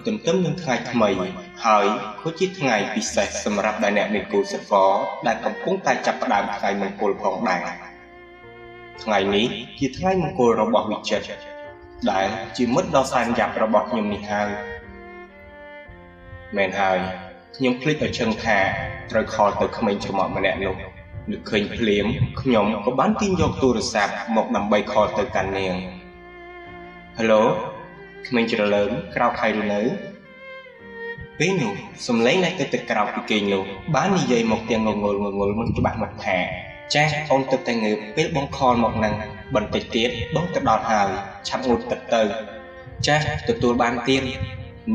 ទន្ទឹមនឹងថ្ងៃថ្មីហើយក៏ជាថ្ងៃពិសេសសម្រាប់អ្នកមេគូសហ្វដែលកំពុងតែចាប់ផ្ដើមថ្ងៃមង្គលផងដែរថ្ងៃនេះជាថ្ងៃមង្គលរបស់វិចិត្រដែលជាមិត្តដ៏សែនយ៉ាប់របស់ខ្ញុំនេះហើយមែនហើយខ្ញុំភ្លេចឲ្យឈឹងថាត្រូវខលទៅក្មេងច្រមុះម្នាក់នោះនឹកឃើញភ្លាមខ្ញុំក៏បានទាញយកទូរស័ព្ទមកដើម្បីខលទៅកាន់នាង Hello ក្មេងច្រលើមក្រោកហើយឬនៅពេលនោះសំឡេងនៃទឹកក្រោកពីគេងនោះបាននិយាយមកទាំងងងល់មិនច្បាស់មកថាចាស់អូនទឹកតែងើបពេលបងខលមកនឹងបន្តិចទៀតបងទៅដល់ហើយឆាប់ងូតទឹកទៅចាស់ទទួលបានទៀត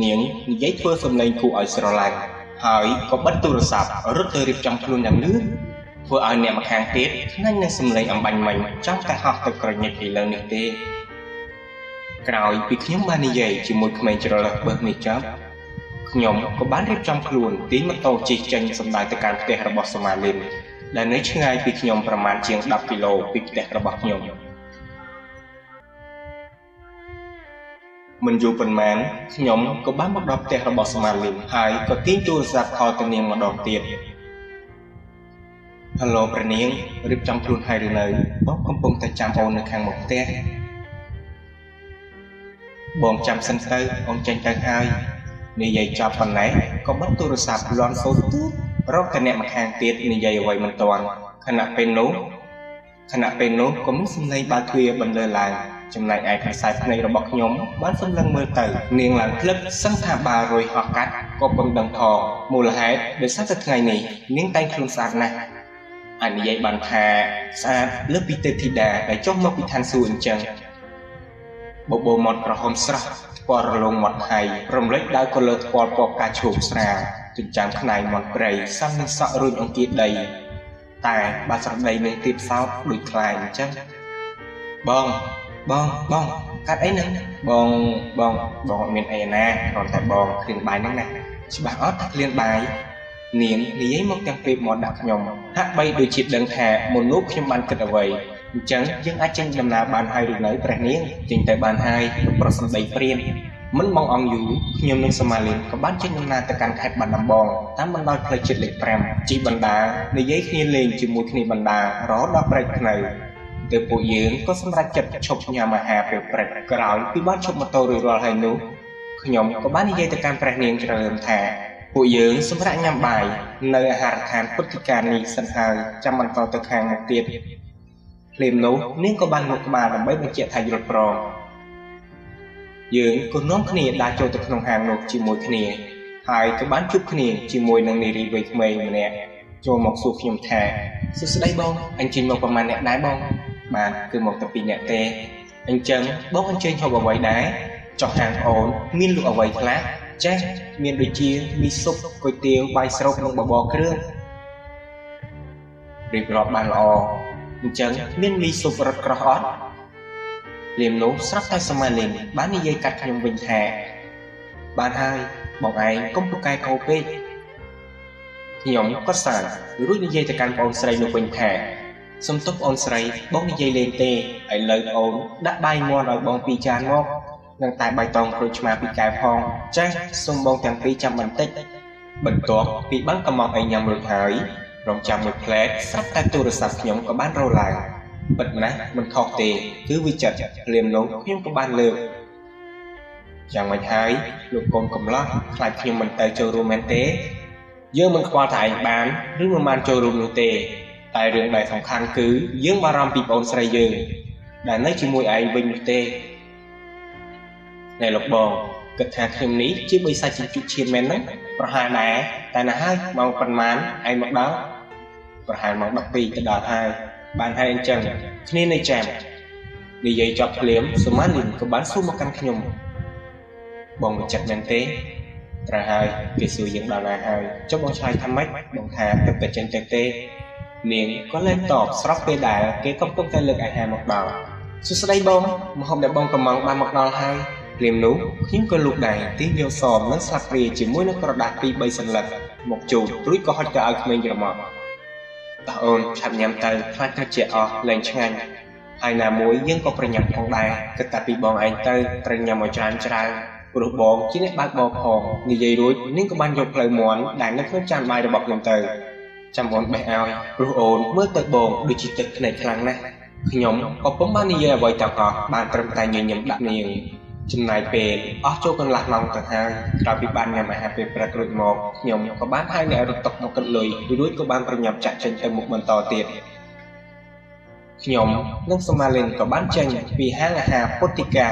នាងនិយាយធ្វើសំឡេងគួរឲ្យស្រឡាញ់ហើយក៏បិទទូរស័ព្ទរត់ទៅរៀបចំខ្លួនយ៉ាងលឿនធ្វើឲ្យអ្នកម្ខាងទៀតខ្លាញ់នឹងសំឡេងអំបញ្ញមិញចង់តែហោះទៅក្រញិចពីលើនេះទេក្រោយពីខ្ញុំបាននិយាយជាមួយក្មេងច្រឡឹកបើកនេះចប់ខ្ញុំក៏បានរៀបចំខ្លួនទាញម៉ូតូជិះចេញសម្ដៅទៅកាន់ផ្ទះរបស់សមាលិនដែលនៅឆ្ងាយពីខ្ញុំប្រមាណជាង10គីឡូពីផ្ទះរបស់ខ្ញុំមិនយូរប៉ុន្មានខ្ញុំក៏បានមកដល់ផ្ទះរបស់សមាលិនហើយក៏ទាញទូរស័ព្ទខលទៅនាងម្ដងទៀត Hello ប្រនាងរៀបចំខ្លួនហើយឬនៅបងកំពុងតែចាំអូននៅខាងមុខផ្ទះបងចាំសិនទៅអូនចេញទៅហើយនិយាយចប់ប៉ុណ្ណេះក៏បិទទូរស័ព្ទលន់សូតទូរកតែអ្នកម្ខាងទៀតនិយាយអ្វីមិនទាន់ខណៈពេលនោះក៏មានសំឡេងបើកទ្វារបន្លឺឡើងចំណែកឯខាងខ្សែភ្នែករបស់ខ្ញុំបានសម្លឹងមើលទៅនាងឡើងភ្លឹបសឹងថាបារុយហោះកាត់ក៏ពឹងដឹងថងមូលហេតុដោយសារតែថ្ងៃនេះនាងតែងខ្លួនស្អាតណាស់អាចនិយាយបានថាស្អាតលើសពីទេពធីតាដែលចុះមកពីឋានសួគ៌អញ្ចឹងបបោមាត់ក្រហមស្រស់ពណ៌រលោងមាត់ហើយរំលេចដោយកលើថ្ពាល់ពណ៌ផ្កាឈូកស្រាលចិញ្ចាំងខ្នែងមាត់ព្រៃសំនឹងសក់រួចអង្គាដីតែបើស្រដីនឹងទីផ្សោតដូចខ្លាញ់អញ្ចឹងបងកាត់អីហ្នឹងបងអត់មានអីណាគ្រាន់តែបងគ្លៀនបាយហ្នឹងណាច្បាស់អត់ថាគ្លៀនបាយនាងនិយាយមកទាំងពេលមកដាក់ខ្ញុំហាក់បីដូចជាដឹងថាមុននោះខ្ញុំបានគិតអ្វីអញ្ចឹងយើងអាចចេញដំណើរបានហើយឬនៅព្រះនាងចេញទៅបានហើយប្រសិនដីព្រានមិនបងអង្គយូរខ្ញុំនិងសមាលិនក៏បានចេញដំណើរទៅកាន់ខេត្តបាត់ដំបងតាមបណ្ដោយផ្លូវជាតិលេខ5ជិះបណ្ដានិយាយគ្នាលេងជាមួយគ្នាបណ្ដារហូតដល់ព្រែកភ្នៅទៅពួកយើងក៏សម្រេចចិត្តឈប់ញ៉ាំអាហារពេលព្រឹកក្រោយពីបានឈប់ម៉ូតូរួចរាល់ហើយនោះខ្ញុំក៏បាននិយាយទៅកាន់ព្រះនាងច្រើមថាពួកយើងសម្រាប់ញ៉ាំបាយនៅអាហារដ្ឋានពុទ្ធិកានេះសិនហើយចាំបន្តទៅខាងមុខទៀតភ្លាមនោះនាងក៏បានមកក្បាលដើម្បីបញ្ជាក់ថាយល់ព្រមយើងក៏នាំគ្នាដើរចូលទៅក្នុងហាងនោះជាមួយគ្នាហើយក៏បានជួបគ្នាជាមួយនឹងនារីវ័យក្មេងម្នាក់ចូលមកសួរខ្ញុំថាសួស្ដីបងអញ្ជើញមកប្រមាណអ្នកដែរបងបាទគឺមកតែ2នាក់ទេអញ្ចឹងបងអញ្ជើញហូបអ្វីដែរចុះហាងអូនមានលក់អ្វីខ្លះចេះមានដូចជាមីស៊ុបគុយទាវបាយស្រូបនិងបបរគ្រឿងរៀបរាប់បានល្អអញ្ចឹងមានមីស៊ុបរត់ក្រោះអត់លៀមនោះស្រាប់តែសមាលិនបាននិយាយកាត់ខ្ញុំវិញថាបានហើយបងឯងកុំពូកែកោពេកខ្ញុំក៏សើចរួចនិយាយទៅកាន់បងស្រីនោះវិញថាសុំទោសបងស្រីបងនិយាយលេងទេឥឡូវអូនដាក់បាយមាន់ឲ្យបង2ចានមកនឹងតែបៃតងក្រូចឆ្មាពីកែវផងចាស់សូមបងទាំងពីរចាំបន្តិចបន្ទាប់ពីបានកំងឲ្យញ៉ាំរួចហើយរងចាំមួយផ្លែតស្រាប់តែទូរស័ព្ទខ្ញុំក៏បានរលឡើងពិតណាស់មិនខុសទេគឺវិចិត្រភ្លាមនោះខ្ញុំក៏បានលើកយ៉ាងម៉េចហើយលោកកូនកំឡោះខ្លាចខ្ញុំមិនទៅចូលរួមមែនទេយើងមិនខ្វល់ថាឯងបានឬមិនបានចូលរួមនោះទេតែរឿងដែលសំខាន់គឺយើងបារម្ភពីបងស្រីយើងដែលនៅជាមួយឯងវិញនោះទេអ្នកលោកបងគិតថាខ្ញុំនេះជាបិសាចជញ្ជក់ឈាមមែនហ្នឹងប្រហែលដែរតែណាហើយម៉ោងប៉ុន្មានឯងមកដល់ប្រហែលម៉ោង12ទៅដល់ហើយបានហើយអញ្ចឹងគ្នានៅចាំនិយាយចប់ភ្លាមសមាលិនក៏បានសួរមកកាន់ខ្ញុំបងមិនចិត្តមែនទេត្រូវហើយគេសួរយើងដល់ណាហើយចុះបងឆ្លើយថាម៉េចបងថាទឹកតែចេញទៅទេនាងក៏លែងតបស្របពេលដែលគេកំពុងតែលើកអាហារមកដល់សួស្ដីបងម្ហូបដែលបងកំងបានមកដល់ហើយភ្លាមនោះខ្ញុំក៏លូកដៃទាញយកសមនិងស្លាបព្រាជាមួយនឹងក្រដាស2-3សន្លឹកមកជូតរួចក៏ហុចទៅឲ្យក្មេងច្រមុះតោះអូនឆាប់ញ៉ាំទៅខ្លាចត្រជាក់អស់លែងឆ្ងាញ់ហើយណាមួយយើងក៏ប្រញាប់ផងដែរគិតតែពីបងឯងទៅត្រូវញ៉ាំឲ្យច្រើន ព្រោះបងជាអ្នកបើកបរផងនិយាយរួចនាងក៏បានយកផ្លូវមាន់ដែលនៅក្នុងចានបាយរបស់ខ្ញុំទៅចាំអូនបេះឲ្យព្រោះអូនមើលទៅបងដូចជាទឹកភ្នែកខ្លាំងណាស់ខ្ញុំក៏ពុំបាននិយាយអ្វីទាំងអស់បានត្រឹមតែញញឹមដាក់នាងចំណាយពេលអស់ចូលកន្លះម៉ោងទៅហើយក្រោយពីបានញ៉ាំអាហារពេលព្រឹករួចមកខ្ញុំក៏បានហៅអ្នករត់តុកមកគិតលុយរួចក៏បានប្រញាប់ចាក់ចេញទៅមុខបន្តទៀតខ្ញុំនិងសមាលិនក៏បានចេញពីហាងអាហារពុទ្ធិកា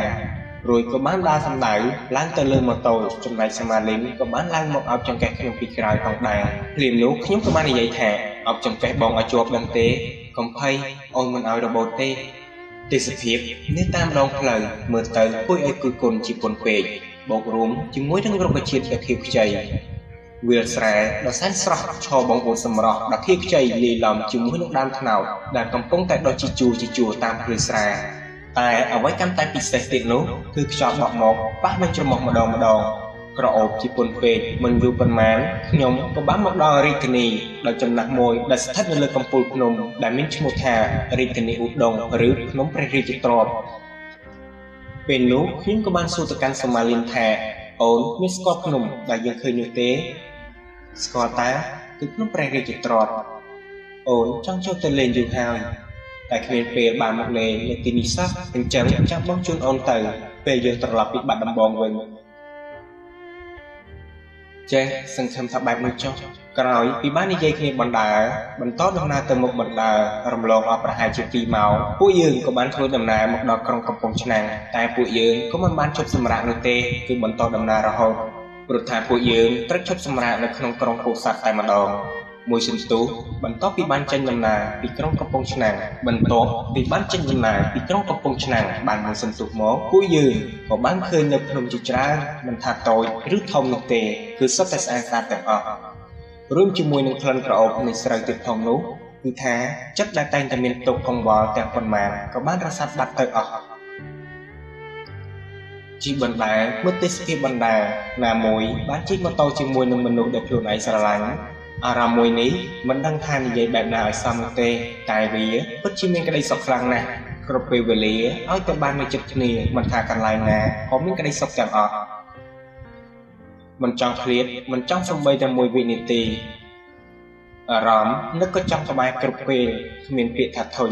រួចក៏បានដើរសម្ដៅឡើងទៅលើម៉ូតូចំណែកសមាលិនក៏បានឡើងមកអោបចង្កេះខ្ញុំពីក្រោយផងដែរភ្លាមនោះខ្ញុំក៏បាននិយាយថាអោបចង្កេះបងឲ្យជាប់ដឹងទេកុំភ័យអូនមិនឲ្យរបូតទេទេសភាពនេះតាមដងផ្លូវមើលទៅគួរឲ្យគយគន់ជាពន់ពេកបូករួមជាមួយនឹងរុក្ខជាតិដ៏ខៀវខ្ចីវាលស្រែដ៏សែនស្រស់ឈរបងប្អូនសម្រស់ដ៏ខៀវខ្ចីលាយឡំជាមួយនឹងដើមត្នោតដែលកំពុងតែដុះជាជួរតាមភ្លឺស្រែតែអ្វីកាន់តែពិសេសទៀតនោះគឺខ្យល់បក់មកប៉ះនឹងច្រមុះម្ដងក្រអូបជាពន់ពេកមិនយូរប៉ុន្មានខ្ញុំក៏បានមកដល់រាជធានីដ៏ចំណាស់មួយដែលស្ថិតនៅលើកំពូលភ្នំដែលមានឈ្មោះថារាជធានីឧដុង្គឬភ្នំព្រះរាជទ្រព្យពេលនោះខ្ញុំក៏បានសួរទៅកាន់សមាលិនថាអូនមានស្គាល់ភ្នំដែលយើងឃើញនោះទេស្គាល់តាគឺភ្នំព្រះរាជទ្រព្យអូនចង់ចូលទៅលេងយូរហើយតែគ្មានពេលបានមកលេងនៅទីនេះសោះអញ្ចឹងចាំបងជូនអូនទៅពេលយើងត្រឡប់ពីបាត់ដំបងវិញចេះសង្ឃឹមថាបែបនោះចុះក្រោយពីបាននិយាយគ្នាបន្តដំណើរទៅមុខបណ្ដើររំលងអស់ប្រហែលជា2ម៉ោងពួកយើងក៏បានធ្វើដំណើរមកដល់ក្រុងកំពង់ឆ្នាំងតែពួកយើងក៏មិនបានជប់សម្រាកនោះទេគឺបន្តដំណើររហូតព្រោះថាពួកយើងត្រូវជប់សម្រាកនៅក្នុងក្រុងពោធិ៍សាត់តែម្ដងមួយសន្ទុះបន្ទាប់ពីបានចេញដំណើរពីក្រុងកំពង់ឆ្នាំងបានមួយសន្ទុះមកពួកយើងក៏បានឃើញនៅភ្នំជាច្រើនមិនថាតូចឬធំនោះទេគឺសុទ្ធតែស្អាតស្អាតទាំងអស់រួមជាមួយនឹងក្លិនក្រអូបនៃស្រូវទៀតផងនោះគឺថាចិត្តដែលតែងតែមានទុកកង្វល់ទាំងប៉ុន្មានក៏បានរសាត់បាត់ទៅអស់ជីបណ្ដាមើលទេសភាពបណ្ដាណាមួយបានជិះម៉ូតូជាមួយនឹងមនុស្សដែលខ្លួនឯងស្រឡាញ់អារម្មណ៍មួយនេះមិនដឹងថានិយាយបែបណាឲ្យសមនោះទេតែវាពិតជាមានក្តីសុខខ្លាំងណាស់គ្រប់ពេលវេលាឲ្យតែបាននៅជិតគ្នាមិនថាកន្លែងណាក៏មានក្តីសុខទាំងអស់មិនចង់ឃ្លាតមិនចង់សំបីតែមួយវិនាទីអារម្មណ៍នឹកក៏ចង់ក្បែរគ្រប់ពេលគ្មានពាក្យថាធុញ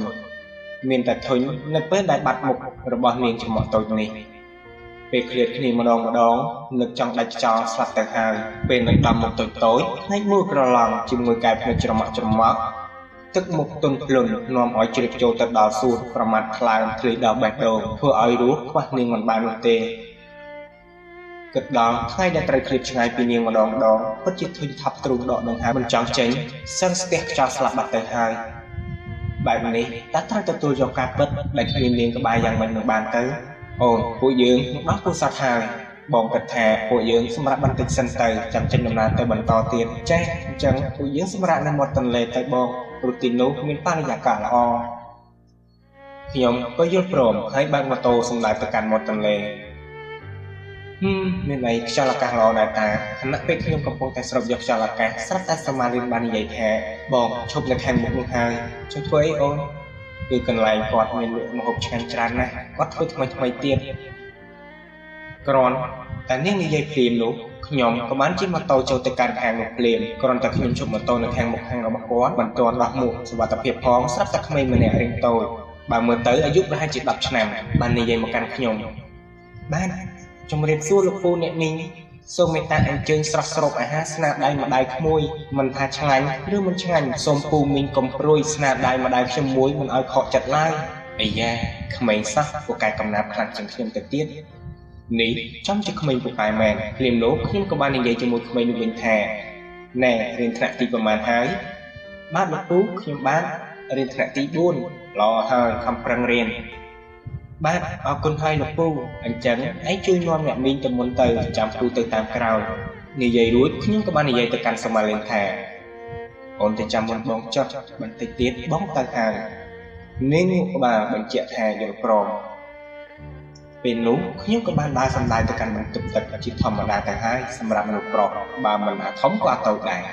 មានតែធុញនៅពេលដែលបាត់មុខរបស់នាងច្រមុះតូចនេះពេលឃ្លាតគ្នាម្ដងនឹកចង់ដាច់ខ្យល់ស្លាប់ទៅហើយពេលនៅដំមុខតូចផ្នែកមួយក្រឡង់ជាមួយកែវភ្នែកច្រមុះទឹកមុខទន់ភ្លន់នាំឲ្យជ្រាបចូលទៅដល់សួតប្រមាថខ្លាំងធ្លាយដល់បេះដូងធ្វើឲ្យរស់ខ្វះនាងមិនបាននោះទេគិតដល់ថ្ងៃដែលត្រូវឃ្លាតឆ្ងាយពីនាងម្ដងពិតជាធុញថប់ទ្រូងដកដង្ហើមមិនចង់ចេញសឹងស្ទះខ្យល់ស្លាប់បាត់ទៅហើយបែបនេះតើត្រូវទទួលយកការពិតដែលគ្មាននាងក្បែរយ៉ាងម៉េចនឹងបានទៅអូនពួកយើងមកដល់ពោធិ៍សាត់ហើយបងគិតថាពួកយើងសម្រាប់បន្តិចសិនទៅចាំចេញដំណើរទៅបន្តទៀតចេះអញ្ចឹងពួកយើងសម្រាប់នៅមាត់ទន្លេទៅបងព្រោះទីនោះមានបរិយាកាសល្អខ្ញុំក៏យល់ព្រមហើយបើកម៉ូតូសម្ដៅទៅកាន់មាត់ទន្លេមានអីខ្យល់អាកាសល្អដែរតាខណៈពេលខ្ញុំកំពុងតែស្រូបយកខ្យល់អាកាសស្រាប់តែសមាលិនបាននិយាយថាបងឈប់នៅខាងមុខនោះហើយចុះធ្វើអីអូនគឺកន្លែងគាត់មានលក់ម្ហូបឆ្ងាញ់ច្រើនណាស់គាត់ធ្វើថ្មីទៀតគ្រាន់តែនាងនិយាយភ្លាមនោះខ្ញុំក៏បានជិះម៉ូតូចូលទៅកាន់ខាងនោះភ្លាមគ្រាន់តែខ្ញុំជប់ម៉ូតូនៅខាងមុខខាងរបស់គាត់មិនទាន់ដោះមួកសុវត្ថិភាពផងស្រាប់តែក្មេងម្នាក់រៀងតូចបើមើលទៅអាយុប្រហែលជា10ឆ្នាំបាននិយាយមកកាន់ខ្ញុំបានជំរាបសួរលោកពូអ្នកនាងសូមមេត្តាអញ្ជើញស្រស់ស្រូបអាហារស្នាដៃម្ដាយក្មួយមិនថាឆ្ងាញ់ឬមិនឆ្ងាញ់សូមពូមីងកុំព្រួយស្នាដៃម្ដាយខ្ញុំមួយមិនឲ្យខកចិត្តឡើយអាយ៉ាក្មេងសោះពូកែកំណាព្យខ្លាំងជាងខ្ញុំទៅទៀតនេះចំជាក្មេងពូកែមែនភ្លាមនោះខ្ញុំក៏បាននិយាយជាមួយក្មេងនោះវិញថាណែរៀនថ្នាក់ទីប្រមាណហើយបាទលោកពូខ្ញុំបានរៀនថ្នាក់ទី4ល្អហើយខំប្រឹងរៀនបាទអរគុណហើយលោកពូអញ្ចឹងឯងជួយនាំអ្នកមីងទៅមុនទៅចាំពូទៅតាមក្រោយនិយាយរួចខ្ញុំក៏បាននិយាយទៅកាន់សមាលិនថាអូនទៅចាំមុនបងចុះបន្តិចទៀតបងទៅហើយនាងក៏បានបញ្ជាក់ថាយល់ព្រមពេលនោះខ្ញុំក៏បានដើរសម្ដៅទៅកាន់បន្ទប់ទឹកជាធម្មតាទៅហើយសម្រាប់មនុស្សប្រុសបើមិនអាធំក៏អាតូចដែរ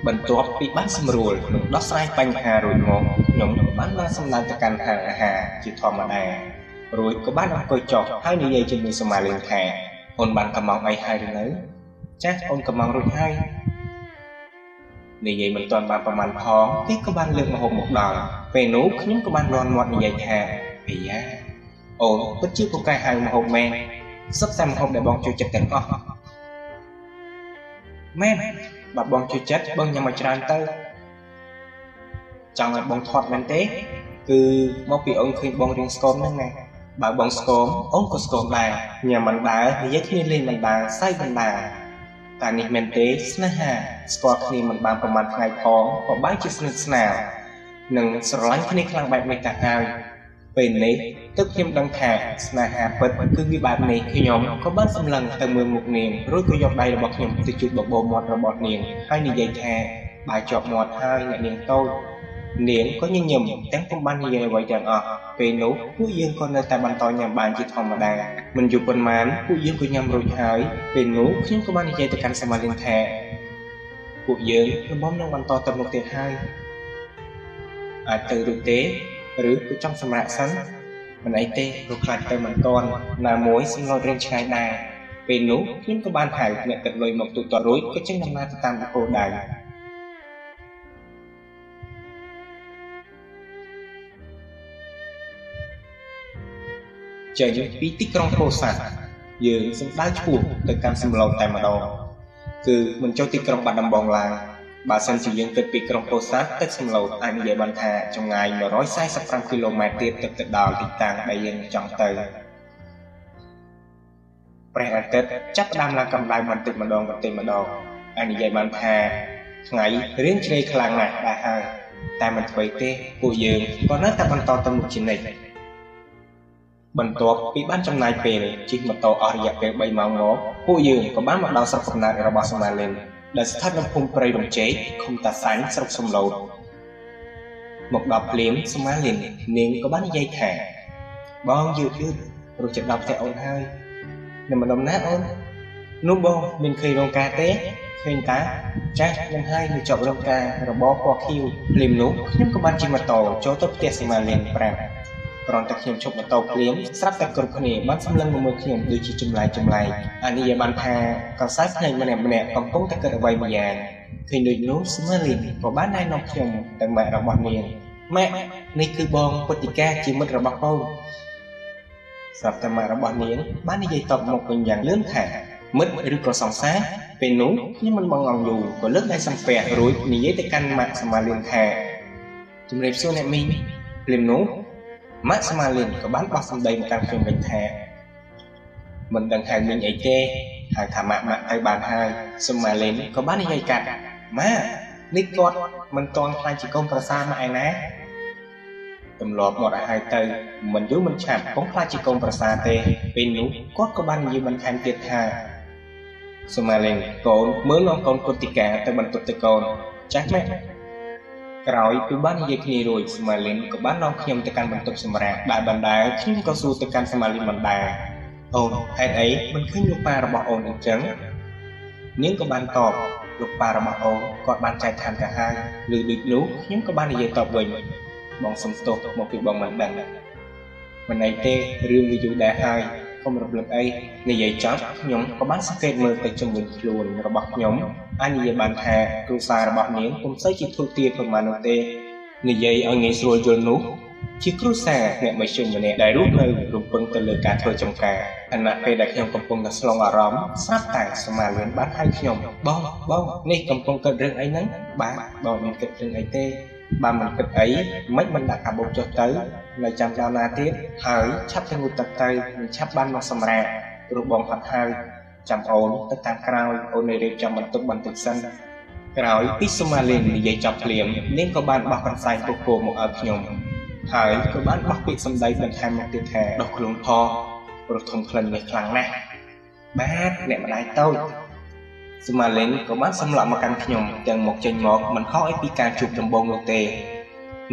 បន្ទាប់ពីបានសម្រួលនិងដោះស្រាយបញ្ហារួចមកខ្ញុំក៏បានដើរសម្ដៅទៅកាន់ហាងអាហារជាធម្មតា រួចក៏បានអង្គុយចុះហើយនិយាយជាមួយសុមាលេងថាអូនបានកំងអីហើយឬនៅចាស់អូនកំងរួចហើយនិយាយមិនទាន់បានប្រមាណផងទីក៏បានលើកម្ហូបមកដល់ពេលនោះខ្ញុំក៏បានលន់មាត់និយាយថាអាយ៉ាអូនពិតជាពូកែហៅម្ហូបមែនសិក្សាម្ហូបដែលបងចូលចិត្តទាំងអស់មែនបើបងចូលចិត្តបងញ៉ាំឲ្យច្រើនទៅចង់ឲ្យបងធាត់មែនទេគឺមកពីអូនឃើញបងរៀងស្គមហ្នឹងណាបើបងស្គមអូនក៏ស្គមដែរញ៉ាំមិនដែរនិយាយគ្នាលេងមិនដែរសើចមិនដែរតែនេះមែនទេស្នេហាស្គាល់គ្នាមិនបានប្រហែលថ្ងៃផងក៏បែរជាស្និទ្ធស្នាលនិងស្រឡាញ់គ្នាខ្លាំងបែបនេះទៅហើយពេលនេះទឹកខ្ញុំដឹងថាស្នេហាពិតគឺវាបែបនេះខ្ញុំក៏បានសម្លឹងទៅមើលមុខនាងរួចក៏យកដៃរបស់ខ្ញុំទៅជួយបបោមាត់របស់នាងហើយនិយាយថាបើជាប់មាត់ហើយអ្នកនាងតូចនាងក៏ញញឹមទាំងពុំបាននិយាយអ្វីទាំងអស់ពេលនោះពួកយើងក៏នៅតែបន្តញ៉ាំបានជាធម្មតាមិនយូរប៉ុន្មានពួកយើងក៏ញ៉ាំរួចហើយពេលនោះខ្ញុំក៏បាននិយាយទៅកាន់សមាលិនថាពួកយើងរំនឹងបន្តទៅមុខទៀតហើយអាចទៅឬទេឬក៏ចង់សម្រាប់សិនមិនអីទេព្រោះខ្លាចទៅមិនទាន់ណាមួយសម្លុតរៀងឆ្ងាយដែរពេលនោះខ្ញុំក៏បានហៅអ្នកទឹកលុយមកទូទាត់រួចក៏ចេញដំណើរទៅតាមគោលដៅចេញពីទីក្រុងពោធិ៍សាត់យើងសម្ដៅឆ្ពោះទៅកាន់សំឡូតតែម្ដងគឺមិនចូលទីក្រុងបាត់ដំបងឡើយបើសិនជាយើងគិតពីក្រុងពោធិ៍សាត់ទៅសំឡូតអាចនិយាយបានថាចម្ងាយ145គីឡូម៉ែត្រទៀតទៅដល់ទីតាំងដែលយើងចង់ទៅព្រះអាទិត្យចាប់ផ្ដើមឡើងកម្ដៅបន្តិចម្ដងអាចនិយាយបានថាថ្ងៃរៀងជ្រេខ្លាំងណាស់ដែរហើយតែមិនធ្វើទេពួកយើងក៏នៅតែបន្តទៅមុខជានិច្ចបន្ទាប់ពីបានចំណាយពេលជិះម៉ូតូអស់រយៈពេល3ម៉ោងមកពួកយើងក៏បានមកដល់ស្រុកកំណើតរបស់សុមាលេនដែលស្ថិតនៅភូមិព្រៃរំជែកឃុំតាសាញ់ស្រុកសំឡូតមកដល់ភ្លាមសុមាលេននាងក៏បាននិយាយថាបងយឺតព្រោះចិត្តដល់ផ្ទះអូនហើយនៅម្ដុំណាអូននោះបងមានឃើញរោងការទេឃើញតាចាស់នឹងហើយនៅជាប់រោងការរបបពណ៌ខៀវភ្លាមនោះខ្ញុំក៏បានជិះម៉ូតូចូលទៅផ្ទះសុមាលេនប្រាប់គ្រាន់តែខ្ញុំឈប់ម៉ូតូភ្លាមស្រាប់តែគ្រប់គ្នាបានសម្លឹងមើលខ្ញុំដូចជាចម្លែកអានេះបានថាកសែភ្នែកម្នាក់កំពុងតែគិតអ្វីមួយយ៉ាងឃើញដូចនោះសុមាលេនក៏បានណែនាំខ្ញុំទៅម៉ាក់របស់នាងម៉ាក់នេះគឺបងពុទ្ធិកាជាមិត្តរបស់បងស្រាប់តែម៉ាក់របស់នាងបាននិយាយតបមកវិញយ៉ាងលឿនថាមិត្តឬក៏សង្សារពេលនោះខ្ញុំមិនបងងយូរក៏លើកដៃសំពះរួចនិយាយទៅកាន់ម៉ាក់សុមាលេនថាជំរាបសួរអ្នកមីងភ្លាមនោះម៉ាក់សុមាលេនក៏បានបោះសម្ដីមកកាន់ខ្ញុំវិញថាមិនដឹងហៅមីងអីទេហៅថាម៉ាក់ទៅបានហើយសុមាលេនក៏បាននិយាយកាត់ម៉ានេះគាត់មិនទាន់ខ្លាចជាកូនប្រសារម៉ាក់ឯណាទម្លាប់មកឲ្យទៅមិនយូរមិនឆាប់កុំខ្លាចជាកូនប្រសារទេពេលនោះគាត់ក៏បាននិយាយបន្ថែមទៀតថាសុមាលេនកូនមើលនាំកូនពុទ្ធិកាទៅបន្ទប់ទៅកូនចាស់ម៉ាក់ក្រោយពីបាននិយាយគ្នារួចសុមាលេនក៏បាននាំខ្ញុំទៅកាន់បន្ទប់សម្រាប់ដែលបណ្ដាខ្ញុំក៏សួរទៅកាន់សុមាលេនបណ្ដាអូនហេតុអីមិនឃើញលោកប៉ារបស់អូនអញ្ចឹងនាងក៏បានតបលោកប៉ារបស់អូនគាត់បានចែកឋានទៅហើយឬដូចនោះខ្ញុំក៏បាននិយាយតបវិញបងសុំទោសមកពីបងមិនដឹងមិនអីទេរឿងវាយូរដែរហើយកុំរំលឹកអីនិយាយចប់ខ្ញុំក៏បានសង្កេតមើលទៅជុំវិញខ្លួនរបស់ខ្ញុំអាចនិយាយបានថាគ្រួសាររបស់នាងពុំសូវជាធូរទាបប៉ុន្មាននោះទេនិយាយឲ្យងាយស្រួលយល់នោះជាគ្រួសារអ្នកមជ្ឈិមម្នាក់ដែលរស់នៅរំពឹងទៅលើការធ្វើចំការខណៈពេលដែលខ្ញុំកំពុងតែស្លងអារម្មណ៍ស្រាប់តែសុមាលេនបានហៅខ្ញុំបងនេះកំពុងគិតរឿងអីហ្នឹងបាទបងមិនគិតរឿងអីទេបើមិនគិតអីមិនដាក់កាបូបចុះទៅនៅចាំដល់ណាទៀតហើយឆាប់ទៅងូតទឹកទៅនឹងឆាប់បានមកសម្រាប់ព្រោះបងហត់ហើយចាំអូនទៅតាមក្រោយអូននៅរៀបចំបន្ទប់បន្តិចសិនក្រោយពីសុមាលេននិយាយចប់ភ្លាមនាងក៏បានបោះកន្សែងពុកពោមកឲ្យខ្ញុំហើយក៏បានបោះពាក្យសម្ដីបន្ថែមមកទៀតថាដោះខ្លួនផងព្រោះធំក្លិននេះខ្លាំងណាស់បាទអ្នកម្ដាយតូចសុមាលេនក៏បានសម្លាប់មកកាន់ខ្ញុំទាំងមកចេញមកមិនខុសអីពីការជួបដំបូងនោះទេ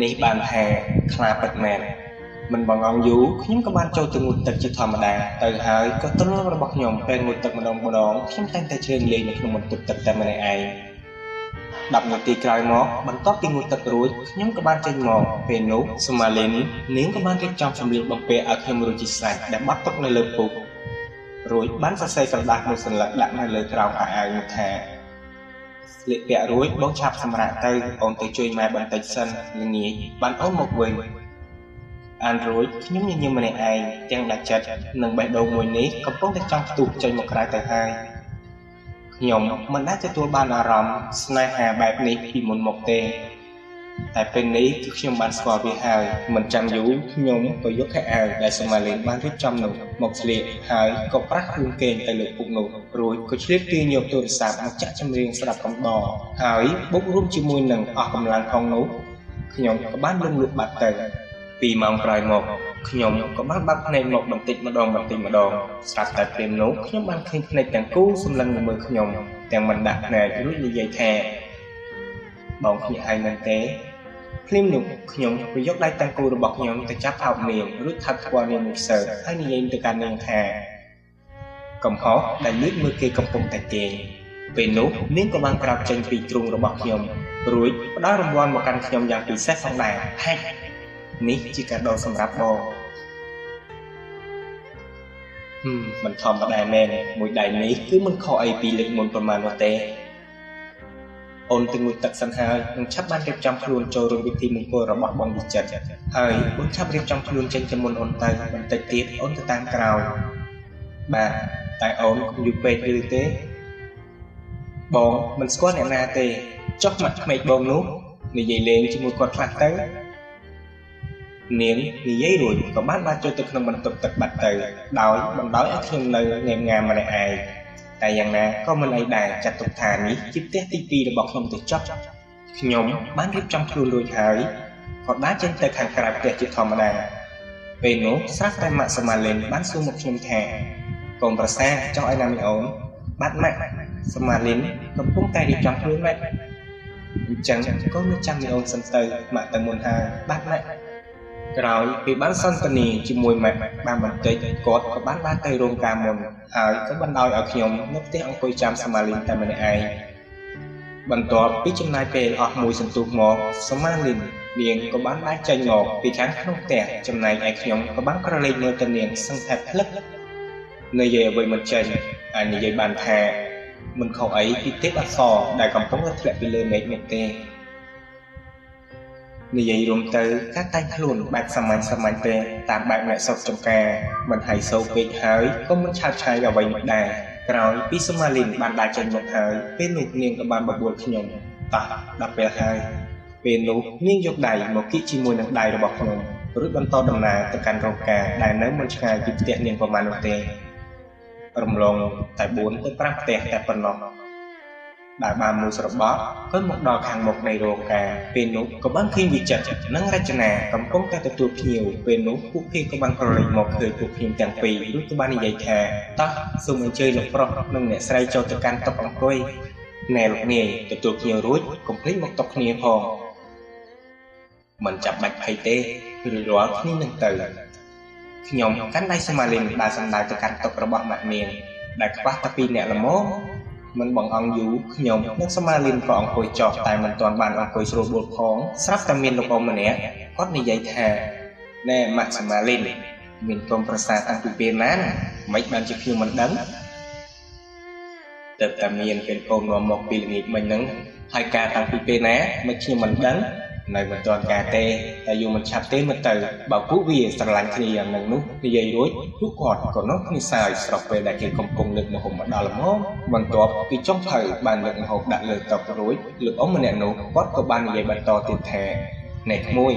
នេះបានថាខ្លាពិតមែនមិនបងងយូរខ្ញុំក៏បានចូលទៅងូតទឹកជាធម្មតាទៅហើយក៏ទ្រង់របស់ខ្ញុំពេលងូតទឹកម្ដងខ្ញុំតែងតែជើងលេងនៅក្នុងបន្ទប់ទឹកតែម្នាក់ឯង 10 នាទីក្រោយមកបន្ទាប់ពីងូតទឹករួចខ្ញុំក៏បានចេញមកពេលនោះសូម៉ាលីននាងក៏បានរៀបចំសម្លៀកបំពាក់ឲ្យខ្ញុំរួចជាស្រេចដែលបាត់ទុកនៅលើពុករួចបានសរសេរក្រដាសមួយសន្លឹកដាក់នៅលើក្រោមខោអាវនោះថាស្លៀកពាក់រួចបងឆាប់សម្រាកទៅអូនទៅជួយម៉ែបន្តិចសិនល្ងាចបានអូនមកវិញអានរួចខ្ញុំញញឹមម្នាក់ឯងទាំងដាច់ចិត្តនឹងបេះដូងមួយនេះកំពុងតែចង់ផ្ទុះចេញមកក្រៅទៅហើយខ្ញុំមិនដែលទទួលបានអារម្មណ៍ស្នេហាបែបនេះពីមុនមកទេតែពេលនេះគឺខ្ញុំបានស្គាល់វាហើយមិនចាំយូរខ្ញុំក៏យកខោអាវដែលសូម៉ាលីនបានរៀបចំនោះមកស្លៀកហើយក៏ប្រាស់ខ្លួនគេងទៅលើពុកនោះរួចក៏ឆ្លៀតទាញយកទូរស័ព្ទមកចាក់ចម្រៀងស្ដាប់កំដរហើយបូករួមជាមួយនឹងអស់កម្លាំងផងនោះខ្ញុំក៏បានលំលក់បាត់ទៅ2 ម៉ោងក្រោយមកខ្ញុំក៏បានបាត់ភ្នែកមកបន្តិចម្ដងស្រាប់តែពេលនោះខ្ញុំបានឃើញភ្នែកទាំងគូសម្លឹងនៅមើលខ្ញុំទាំងមិនដាក់ភ្នែករួចនិយាយថាបងភ្ញាក់ហើយមែនទេភ្លាមនោះខ្ញុំក៏យកដៃទាំងគូរបស់ខ្ញុំទៅចាប់ថោកនាងរួចថឹកស្គាល់នាងមួយសើហើយនិយាយទៅកាន់នាងថាកំហុសដែលលួចមើលគេកំពុងតែគេងពេលនោះនាងក៏បានក្រោកចេញពីទ្រូងរបស់ខ្ញុំរួចផ្ដល់រង្វាន់មកកាន់ខ្ញុំយ៉ាងពិសេសផងដែរហេនេះជាកាដូសម្រាប់បងមិនធម្មតាមែនមួយដៃនេះគឺមិនខុសអីពីលើកមុនប្រមាណនោះទេអូនទៅងូតទឹកសិនហើយនឹងឆាប់បានរៀបចំខ្លួនចូលរួមពិធីមង្គលរបស់បងវិចិត្រហើយបងឆាប់រៀបចំខ្លួនចេញទៅមុនអូនទៅបន្តិចទៀតអូនទៅតាមក្រោយបាទតែអូនគំយូរពេកឬទេបងមិនស្គាល់អ្នកណាទេចុះមកក្មេកបងនោះនិយាយលេងជាមួយគាត់ខ្លះទៅនាងនិយាយរួចក៏បានចូលទៅក្នុងបន្ទប់ទឹកបាត់ទៅដោយបណ្ដោយឲ្យខ្ញុំនៅងែមងាមម្នាក់ឯងតែយ៉ាងណាក៏មិនអីដែរចាត់ទុកថានេះជាផ្ទះទី2របស់ខ្ញុំទៅចុះខ្ញុំបានរៀបចំខ្លួនរួចហើយក៏បានចេញទៅខាងក្រៅផ្ទះជាធម្មតាពេលនោះស្រាប់តែម៉ាក់សូម៉ាលីនបានសួរមកខ្ញុំថាកូនប្រសាចង់ឲ្យណាមីអូនបាទម៉ាក់សូម៉ាលីនកំពុងតែរៀបចំខ្លួនម៉ាក់អញ្ចឹងកូននឹងចាំមីអូនសិនទៅម៉ាក់ទៅមុនហើយបាទម៉ាក់ក្រោយពីបានសន្ទនាជាមួយម៉ាក់បានបន្តិចគាត់ក៏បានទៅរោងការមុនហើយក៏បណ្ដោយឲ្យខ្ញុំនៅផ្ទះអង្គុយចាំសូម៉ាលីនតែម្នាក់ឯងបន្ទាប់ពីចំណាយពេលអស់មួយសន្ទុះមកសូម៉ាលីននាងក៏បានចេញមកពីខាងក្នុងផ្ទះចំណែកឯខ្ញុំក៏បានក្រឡេកមើលទៅនាងសឹងតែភ្លឹកនិយាយអ្វីមិនចេញអាចនិយាយបានថាមិនខុសអីពីទេពអក្សរដែលកំពុងតែធ្លាក់ពីលើមេឃនោះទេនិយាយរួមទៅការតែងខ្លួនបែបសាមញ្ញទេតាមបែបអ្នកសុខចំការមិនហៃសូវពេកហើយក៏មិនឆាប់ឆាយអ្វីនោះដែរក្រោយពីសូម៉ាលីនបានចេញមកហើយពេលនោះនាងក៏បានបបួលខ្ញុំតោះដល់ពេលហើយពេលនោះនាងយកដៃមកគៀកជាមួយនឹងដៃរបស់ខ្ញុំរួចបន្តដំណើរទៅកាន់រោងការដែលនៅមិនឆ្ងាយពីផ្ទះនាងប្រមាណនោះទេរំលងតែ4ទៅ5ផ្ទះតែប៉ុណ្ណោះដែលបានមួយស្របក់ក៏មកដល់ខាងមុខនៃរោងការពេលនោះក៏បានឃើញវិចិត្រនិងរចនាកំពុងតែទទួលភ្ញៀវពេលនោះពួកគេក៏បានក្រឡេកមកឃើញពួកខ្ញុំទាំងពីររួចក៏បាននិយាយថាតោះសូមអញ្ជើញលោកប្រុសនិងអ្នកស្រីចូលទៅកាន់តុអង្គុយណែលោកនាយទទួលភ្ញៀវរួចកុំភ្លេចមកតុគ្នាផងមិនចាំបាច់ភ័យទេឬរាល់គ្នានឹងទៅខ្ញុំកាន់ដៃសូម៉ាលីនដែលសម្ដៅទៅកាន់តុរបស់ម៉ាក់នាងដែលខ្វះតែ2អ្នកល្មមមិនបងអង្គយូរខ្ញុំនិងសូម៉ាលីនក៏អង្គុយចោះតែមិនទាន់បានអង្គុយស្រួលបួលផងស្រាប់តែមានលោកអ៊ំម្នាក់គាត់និយាយថាណែម៉ាក់សូម៉ាលីនមានកូនប្រសាតាំងពីពេលណាមិនបានជាខ្ញុំមិនដឹងតែមានពេលកូននាំមកពីល្ងាចមិញហ្នឹងហើយការតាំងពីពេលណាមិនខ្ញុំមិនដឹងនៅមិនទាន់ការទេតែយូរមិនឆាប់ទេមើលទៅបើពួកវាស្រឡាញ់គ្នាយ៉ាងហ្នឹងនោះនិយាយរួចពួកគាត់ក៏នាំគ្នាសើចស្របពេលដែលគេកំពុងលើកម្ហូបមកដល់ល្មមបន្ទាប់ពីចុងភៅបានលើកម្ហូបដាក់លើតុរួចលោកអ៊ំម្នាក់នោះគាត់ក៏បាននិយាយបន្តទៀតថាណែក្មួយ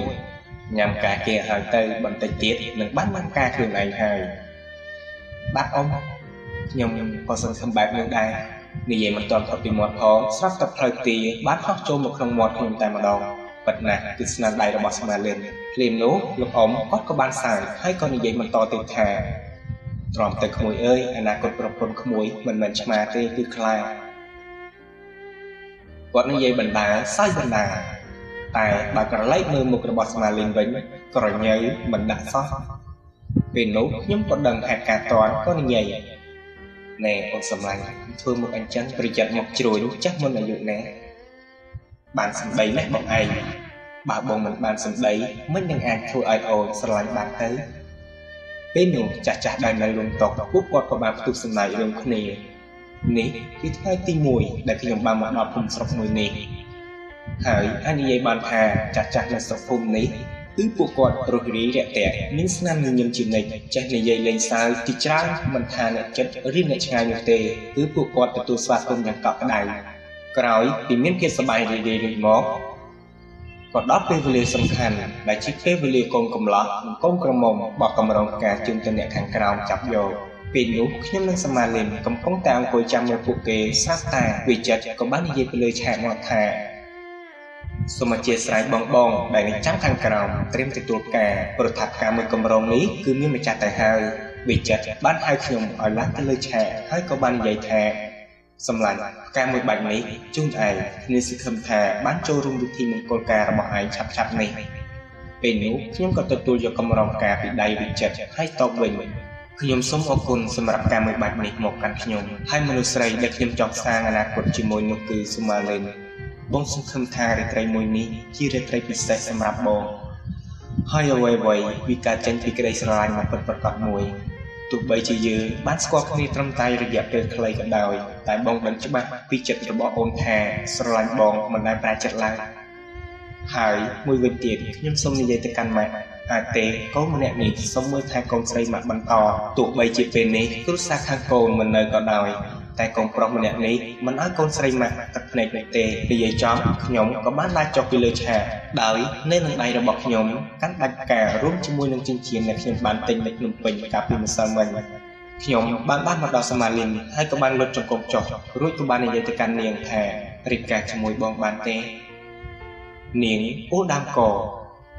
ញ៉ាំការគេហើយទៅបន្តិចទៀតនឹងបានការខ្លួនឯងហើយបាទអ៊ំខ្ញុំក៏សង្ឃឹមបែបនោះដែរនិយាយមិនទាន់ផុតពីមាត់ផងស្រាប់តែផ្លូវទីបានហោះចូលមកក្នុងមាត់ខ្ញុំតែម្ដងប៉ុន្តែគឺស្នាដៃរបស់សូម៉ាលីនភ្លាមនោះលោកអ៊ំគាត់ក៏បានសើចហើយក៏និយាយបន្តទៀតថាទ្រាំទៅក្មួយអើយអនាគតប្រពន្ធក្មួយមិនមែនឆ្មាទេគឺខ្លាគាត់និយាយបណ្ដាសើចបណ្ដាតែបើក្រឡេកមើលមុខរបស់សូម៉ាលីនវិញក្រញ៉ៅមិនដាក់សោះពេលនោះខ្ញុំក៏ដឹងហេតុការណ៍តន់ក៏និយាយណែអូនសម្លាញ់ធ្វើមុខអញ្ចឹងប្រយ័ត្នមកជ្រួញចាស់មុនអាយុណែ បានសម្ដីនេះបងឯងបើបងមិនបានសម្ដីមិននឹងអាចធ្វើឲ្យអូនស្រឡាញ់បានទៅពេលនោះចាស់ដែលនៅរោងតុកពួកគាត់ក៏បានផ្ទុះសម្ដែងរួមគ្នានេះគឺថ្ងៃទី1ដែលខ្ញុំបានមកដល់ភូមិស្រុកមួយនេះហើយអាចនិយាយបានថាចាស់នៅស្រុកភូមិនេះគឺពួកគាត់រស់រាយរាក់ទាក់មានស្នាមញញឹមជានិច្ចចេះនិយាយលេងសើចទីច្រើនមិនថាអ្នកចិត្តឬអ្នកឆ្ងាយនោះទេគឺពួកគាត់ទទួលស្វាគមន៍យ៉ាងកក់ក្ដៅក្រោយពីមានភាពសប្បាយរីករាយរួចមកក៏ដល់ពេលវេលាសំខាន់ដែលជាពេលវេលាកូនកំឡោះនិងកូនក្រមុំបោះកម្រងការជូនទៅអ្នកខាងក្រោមចាប់យកពេលនោះខ្ញុំនិងសមាលិនកំពុងតែអង្គុយចាំមើលពួកគេស្រាប់តែវិចិត្រក៏បាននិយាយទៅលើឆាកមកថាសូមអធិស្ឋានបងដែលនៅចាំខាងក្រោមត្រៀមទទួលការប្រថាប់ការមួយកម្រងនេះគឺមានម្ចាស់ទៅហើយវិចិត្របានហៅខ្ញុំឲ្យឡើងទៅលើឆាកហើយក៏បាននិយាយថាសម្លាញ់ការមួយបែបនេះជូនឯងគ្នាសង្ឃឹមថាបានចូលរួមពិធីមង្គលការរបស់ឯងឆាប់នេះពេលនោះខ្ញុំក៏ទទួលយកកម្រងការពីដៃវិចិត្រហើយតបវិញខ្ញុំសូមអរគុណសម្រាប់ការមួយបែបនេះមកកាន់ខ្ញុំហើយមនុស្សស្រីដែលខ្ញុំចង់សាងអនាគតជាមួយនោះគឺសុមាលិនបងសង្ឃឹមថារាត្រីមួយនេះជារាត្រីពិសេសសម្រាប់បងហើយអ្វីៗវាកើតចេញពីក្តីស្រឡាញ់មកពិតប្រាកដមួយទោះបីជាយើងបានស្គាល់គ្នាត្រឹមតែរយៈពេលខ្លីក៏ដោយតែបងដឹងច្បាស់ពីចិត្តរបស់អូនថាស្រឡាញ់បងមិនដែលប្រែចិត្តឡើយហើយមួយវិញទៀតខ្ញុំសូមនិយាយទៅកាន់ម៉ាក់អាចទេកូនម្នាក់នេះសូមមើលថែកូនស្រីម៉ាក់បន្តទោះបីជាពេលនេះគ្រួសារខាងកូនមិននៅក៏ដោយតែកូនប្រុសម្នាក់នេះមិនឲ្យកូនស្រីម៉ាក់ទឹកភ្នែកនោះទេនិយាយចំខ្ញុំក៏បានឡាយចុះពីលើឆាកដោយនៅនឹងដៃរបស់ខ្ញុំកាន់ដាច់ផ្ការួមជាមួយនឹងចិញ្ចៀនដែលខ្ញុំបានទិញនៅភ្នំពេញកាលពីម្សិលមិញខ្ញុំបានមកដល់សមាលិនហើយក៏បានលុតចង្កូតចុះរួចក៏បាននិយាយទៅកាន់នាងថារៀបការជាមួយបងបានទេនាងអូដើមក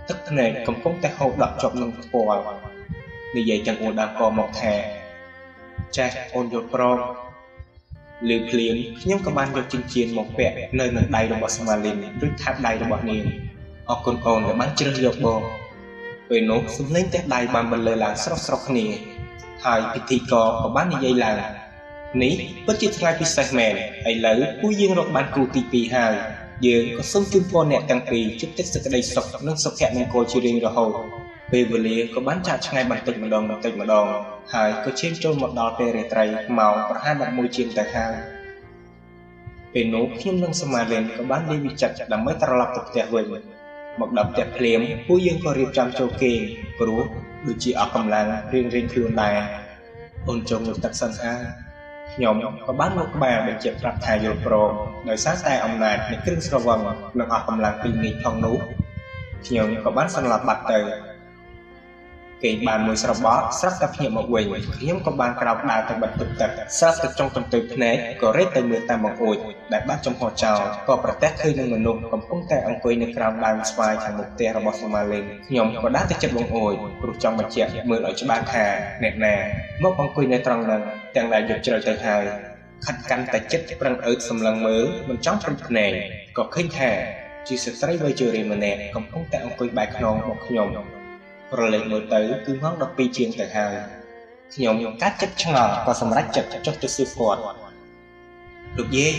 ទឹកភ្នែកកំពុងតែហូរដក់ជាប់នឹងផ្ពាល់និយាយទាំងអូដើមកមកថាចាស់អូនយល់ព្រមលឺភ្លាមខ្ញុំក៏បានយកចិញ្ចៀនមកពាក់នៅនឹងដៃរបស់សមាលិនឬថាដៃរបស់នាងអរគុណអូនដែលបានជ្រើសយកបងពេលនោះសំឡេងទះដៃបានបន្លឺឡើងស្រស់គ្នាហើយពិធីករក៏បាននិយាយឡើងនេះពិតជាថ្ងៃពិសេសមែនឥឡូវពួកយើងរកបានគូទី2ហើយយើងក៏សូមជូនពរអ្នកទាំងពីរជួបតែសេចក្តីសុខនិងសុភមង្គលជារៀងរហូតពេលវេលាក៏បានចាកឆ្ងាយបន្តិចម្ដងហើយក៏ឈានចូលមកដល់ពេលរាត្រីម៉ោងប្រហែល11ជាងទៅហើយពេលនោះខ្ញុំនិងសមាលិនក៏បានលាវិចិត្រដើម្បីត្រឡប់ទៅផ្ទះវិញមកដល់ផ្ទះភ្លាមពួកយើងក៏រៀបចំចូលគេងព្រោះដូចជាអស់កម្លាំងរៀងខ្លួនដែរអូនចង់ងូតទឹកសិនហើយខ្ញុំក៏បានមកក្បែរបញ្ជាក់ប្រាប់ថាយល់ព្រមដោយសារតែអំណាចនៃគ្រឿងស្រវឹងនិងអស់កម្លាំងពីងាយផងនោះខ្ញុំក៏បានសន្លប់បាត់ទៅគេបានមួយស្របត់ស្រាប់តែភ្ញាក់មកវិញខ្ញុំក៏បានក្រោកដើរទៅបិទទឹកស្រាប់តែចង់ទន្ទុយភ្នែកក៏រេតទៅមើលតាមបង្អួចដែលបានចំហចោលក៏ប្រទះឃើញនឹងមនុស្សកំពុងតែអង្គុយនៅក្រោមដើមស្វាយខាងមុខផ្ទះរបស់សមាលិនខ្ញុំក៏ដើរទៅជិតបង្អួចព្រោះចង់បញ្ជាក់មើលឲ្យច្បាស់ថាអ្នកណាមកអង្គុយនៅត្រង់ហ្នឹងទាំងដែលយកជ្រៅទៅហើយខិតកាន់តែចិត្តប្រឹងអើតសម្លឹងមើលមិនចង់ព្រឹកភ្នែកក៏ឃើញថាជាស្ត្រីវ័យជរាម្នាក់កំពុងតែអង្គុយបែរខ្នងមកខ្ញុំប្រឡេកមើលទៅគឺម៉ោង12ជាងទៅហើយខ្ញុំកាត់ចិត្តឆ្ងល់ក៏សម្រេចចិត្តចុះទៅសួរគាត់លោកយាយ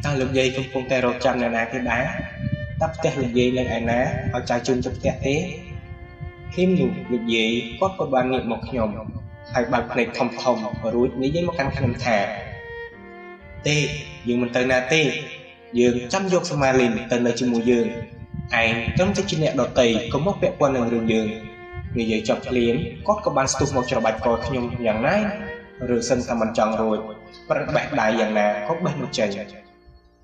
តើលោកយាយកំពុងតែរកចាំអ្នកណាគេដែរតើផ្ទះលោកយាយនៅឯណាឲ្យចៅជូនទៅផ្ទះទេខ្ញុំលោកយាយគាត់ក៏បានងាកមកខ្ញុំហើយបើកភ្នែកធំរួចនិយាយមកកាន់ខ្ញុំថាទេយើងមិនទៅណាទេយើងចាំយកសមាលិនទៅនៅជាមួយយើងឯងត្រឹមតែជាអ្នកដតីក៏មកពាក់ព័ន្ធនឹងរឿងយើងនិយាយចប់ភ្លាមគាត់ក៏បានស្ទុះមកច្របាច់កខ្ញុំយ៉ាងណាឬសិនតែមិនចង់រួចប្រឹងបេះដៃយ៉ាងណាក៏បេះមិនចេញ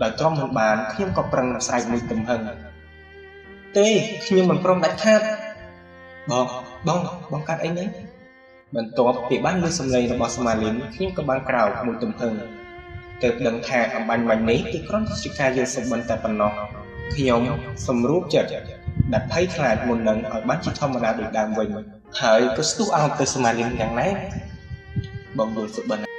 ដោយទ្រាំមិនបានខ្ញុំក៏ប្រឹងស្រែកមួយទំហឹងទេខ្ញុំមិនព្រមដាច់ខាតបងកាត់អីនេះបន្ទាប់ពីបានលើសំឡេងរបស់សមាលិនខ្ញុំក៏បានក្រោកមួយទំហឹងទើបដឹងថាអំបញ្ញមិញនេះគឺគ្រាន់តែជាការយល់សុបិនតែប៉ុណ្ណោះខ្ញុំសម្រួលចិត្តដែលភ័យខ្លាចមុននឹងឲ្យបានជាធម្មតាដូចដើមវិញហើយក៏ស្ទុះអោបទៅសមាលិនយ៉ាងណាបងយល់សុបិន